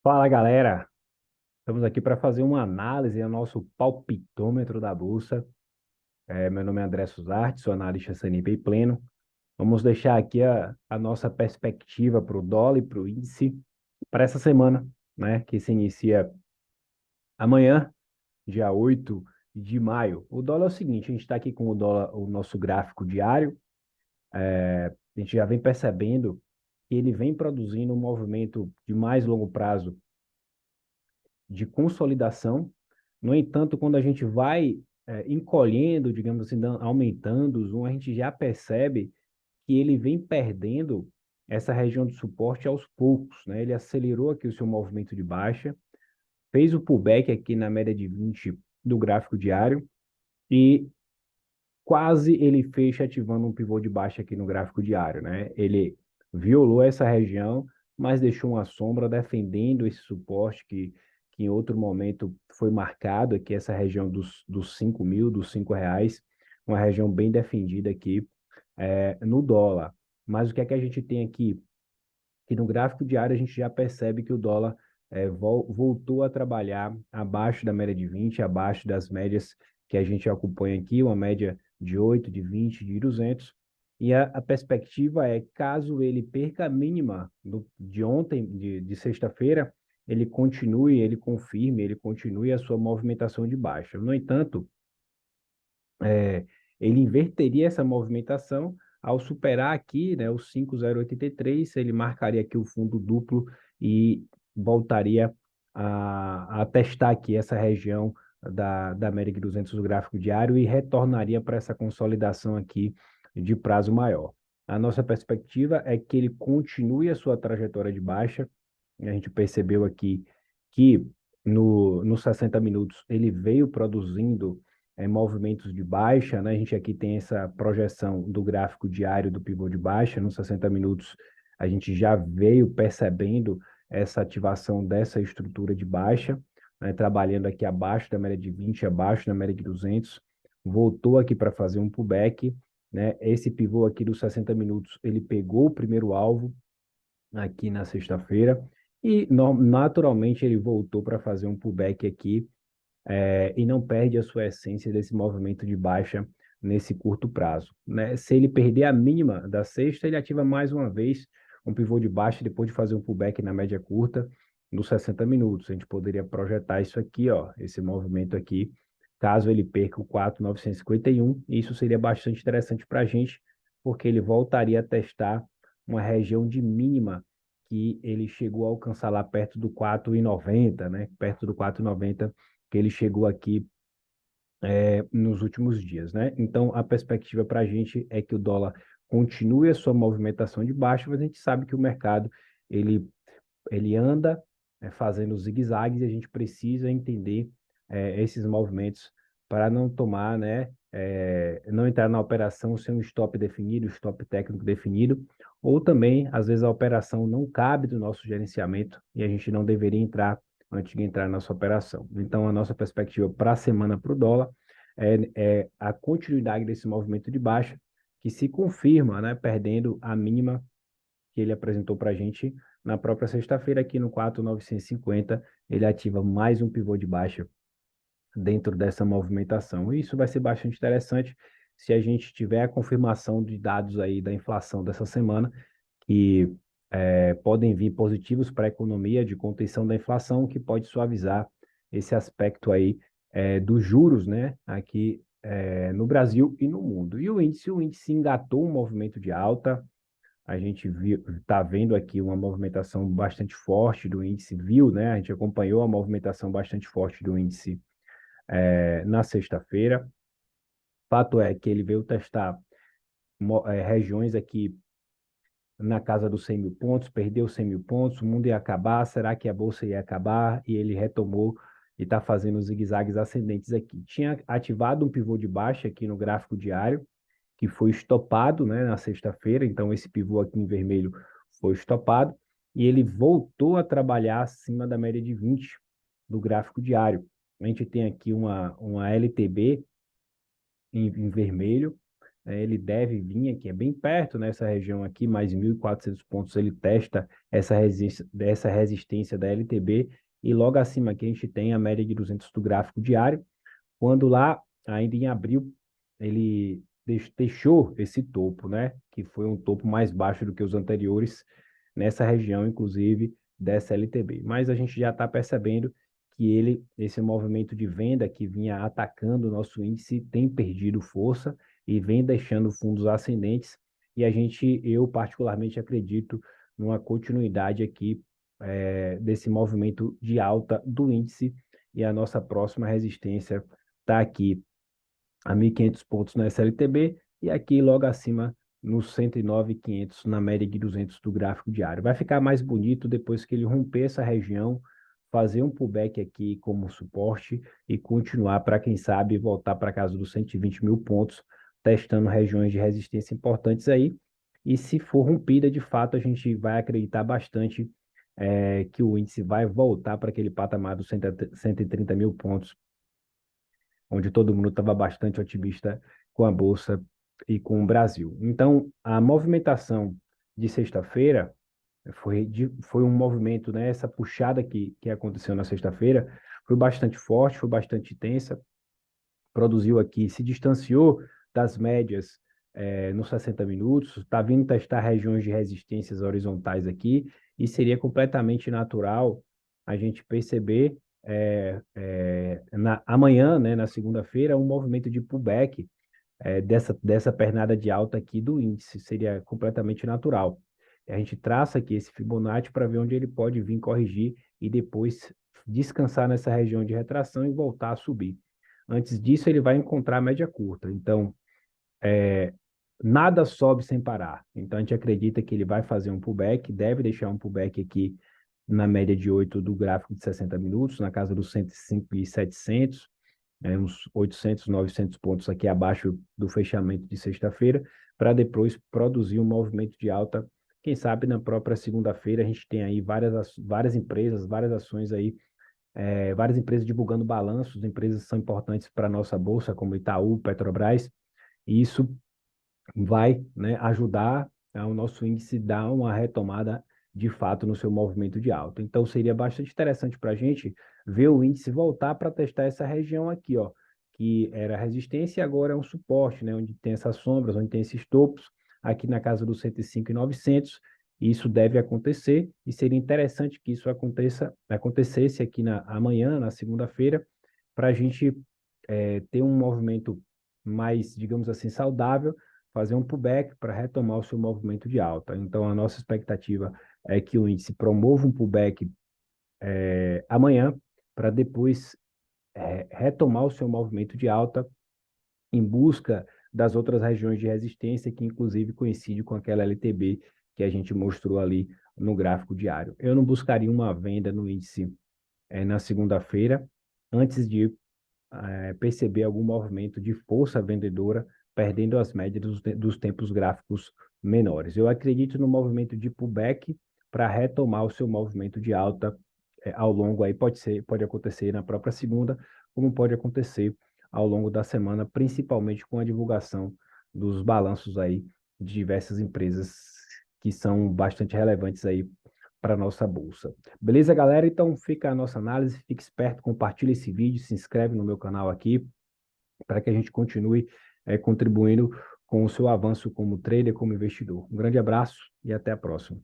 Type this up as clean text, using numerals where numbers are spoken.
Fala, galera. Estamos aqui para fazer uma análise ao nosso palpitômetro da Bolsa. Meu nome é André Suzarte, sou analista CNP Pleno. Vamos deixar aqui a nossa perspectiva para o dólar e para o índice para essa semana, né, que se inicia amanhã, dia 8 de maio. O dólar é o seguinte, a gente está aqui com o dólar, o nosso gráfico diário. A gente já vem percebendo que ele vem produzindo um movimento de mais longo prazo de consolidação. No entanto, quando a gente vai encolhendo, digamos assim, aumentando o zoom, a gente já percebe que ele vem perdendo essa região de suporte aos poucos, né? Ele acelerou aqui o seu movimento de baixa, fez o pullback aqui na média de 20 do gráfico diário e quase ele fecha ativando um pivô de baixa aqui no gráfico diário, né? Ele violou essa região, mas deixou uma sombra defendendo esse suporte que em outro momento foi marcado aqui, essa região dos 5 mil, dos R$ 5, uma região bem defendida aqui no dólar. Mas o que é que a gente tem aqui? Que no gráfico diário a gente já percebe que o dólar voltou a trabalhar abaixo da média de 20, abaixo das médias que a gente acompanha aqui, uma média de 8, de 20, de 200. E a perspectiva é, caso ele perca a mínima de ontem, de sexta-feira, ele confirme, ele continue a sua movimentação de baixa. No entanto, é, ele inverteria essa movimentação ao superar aqui, né, o 5,083, ele marcaria aqui o fundo duplo e voltaria a testar aqui essa região da América 200 do gráfico diário e retornaria para essa consolidação aqui de prazo maior. A nossa perspectiva é que ele continue a sua trajetória de baixa. A gente percebeu aqui que nos 60 minutos ele veio produzindo movimentos de baixa, né? A gente aqui tem essa projeção do gráfico diário do pivô de baixa, nos 60 minutos a gente já veio percebendo essa ativação dessa estrutura de baixa, né? Trabalhando aqui abaixo da média de 20, abaixo da média de 200, voltou aqui para fazer um pullback, né? Esse pivô aqui dos 60 minutos, ele pegou o primeiro alvo aqui na sexta-feira e naturalmente ele voltou para fazer um pullback aqui e não perde a sua essência desse movimento de baixa nesse curto prazo, né? Se ele perder a mínima da sexta, ele ativa mais uma vez um pivô de baixa depois de fazer um pullback na média curta nos 60 minutos. A gente poderia projetar isso aqui, ó, esse movimento aqui, caso ele perca o 4,951, isso seria bastante interessante para a gente, porque ele voltaria a testar uma região de mínima que ele chegou a alcançar lá perto do 4,90, né? Perto do 4,90 que ele chegou aqui nos últimos dias, né? Então, a perspectiva para a gente é que o dólar continue a sua movimentação de baixa, mas a gente sabe que o mercado ele, ele anda fazendo zigue-zagues e a gente precisa entender esses movimentos para não tomar, né? Não entrar na operação sem um stop definido, um stop técnico definido, ou também, às vezes, a operação não cabe do nosso gerenciamento e a gente não deveria entrar antes de entrar na nossa operação. Então, a nossa perspectiva para a semana para o dólar é a continuidade desse movimento de baixa, que se confirma, né, perdendo a mínima que ele apresentou para a gente na própria sexta-feira, aqui no 4,950, ele ativa mais um pivô de baixa dentro dessa movimentação. E isso vai ser bastante interessante se a gente tiver a confirmação de dados aí da inflação dessa semana, que podem vir positivos para a economia de contenção da inflação, que pode suavizar esse aspecto aí dos juros, né, aqui no Brasil e no mundo. E o índice engatou um movimento de alta, a gente está vendo aqui uma movimentação bastante forte do índice, viu, né? A gente acompanhou a movimentação bastante forte do índice na sexta-feira. Fato é que ele veio testar regiões aqui na casa dos 100 mil pontos, perdeu 100 mil pontos, o mundo ia acabar, será que a bolsa ia acabar? E ele retomou e está fazendo zigue-zagues ascendentes aqui. Tinha ativado um pivô de baixa aqui no gráfico diário, que foi estopado, né, na sexta-feira, então esse pivô aqui em vermelho foi estopado, e ele voltou a trabalhar acima da média de 20 do gráfico diário. A gente tem aqui uma LTB em vermelho, ele deve vir aqui, é bem perto nessa região aqui, mais 1.400 pontos ele testa essa resistência da LTB, e logo acima aqui a gente tem a média de 200 do gráfico diário, quando lá, ainda em abril, ele deixou esse topo, né? Que foi um topo mais baixo do que os anteriores, nessa região, inclusive, dessa LTB. Mas a gente já está percebendo que esse movimento de venda que vinha atacando o nosso índice, tem perdido força e vem deixando fundos ascendentes. E eu particularmente acredito numa continuidade aqui desse movimento de alta do índice, e a nossa próxima resistência está aqui a 1.500 pontos na SLTB e aqui logo acima nos 109.500 na média de 200 do gráfico diário. Vai ficar mais bonito depois que ele romper essa região, fazer um pullback aqui como suporte e continuar para, quem sabe, voltar para casa dos 120 mil pontos, testando regiões de resistência importantes aí. E se for rompida, de fato, a gente vai acreditar bastante que o índice vai voltar para aquele patamar dos 130 mil pontos, onde todo mundo estava bastante otimista com a Bolsa e com o Brasil. Então, a movimentação de sexta-feira foi um movimento, né? Essa puxada que aconteceu na sexta-feira foi bastante forte, foi bastante intensa, produziu aqui, se distanciou das médias nos 60 minutos, está vindo testar regiões de resistências horizontais aqui, e seria completamente natural a gente perceber amanhã, né, na segunda-feira, um movimento de pullback dessa pernada de alta aqui do índice, seria completamente natural. A gente traça aqui esse Fibonacci para ver onde ele pode vir corrigir e depois descansar nessa região de retração e voltar a subir. Antes disso, ele vai encontrar a média curta. Então, nada sobe sem parar. Então, a gente acredita que ele vai fazer um pullback, deve deixar um pullback aqui na média de 8 do gráfico de 60 minutos, na casa dos 105.700, uns 800, 900 pontos aqui abaixo do fechamento de sexta-feira, para depois produzir um movimento de alta. Quem sabe na própria segunda-feira a gente tem aí várias empresas, várias ações aí, várias empresas divulgando balanços, empresas que são importantes para a nossa bolsa, como Itaú, Petrobras, e isso vai, né, ajudar o nosso índice dar uma retomada de fato no seu movimento de alta. Então, seria bastante interessante para a gente ver o índice voltar para testar essa região aqui, ó, que era resistência e agora é um suporte, né, onde tem essas sombras, onde tem esses topos, aqui na casa dos 105.900. Isso deve acontecer e seria interessante que isso acontecesse aqui amanhã, na segunda-feira, para a gente ter um movimento mais, digamos assim, saudável, fazer um pullback para retomar o seu movimento de alta. Então, a nossa expectativa é que o índice promova um pullback amanhã, para depois retomar o seu movimento de alta em busca das outras regiões de resistência, que inclusive coincide com aquela LTB que a gente mostrou ali no gráfico diário. Eu não buscaria uma venda no índice na segunda-feira, antes de perceber algum movimento de força vendedora, perdendo as médias dos tempos gráficos menores. Eu acredito no movimento de pullback para retomar o seu movimento de alta ao longo aí, pode acontecer na própria segunda, como pode acontecer ao longo da semana, principalmente com a divulgação dos balanços aí de diversas empresas que são bastante relevantes aí para a nossa bolsa. Beleza, galera? Então fica a nossa análise, fique esperto, compartilha esse vídeo, se inscreve no meu canal aqui, para que a gente continue contribuindo com o seu avanço como trader, como investidor. Um grande abraço e até a próxima.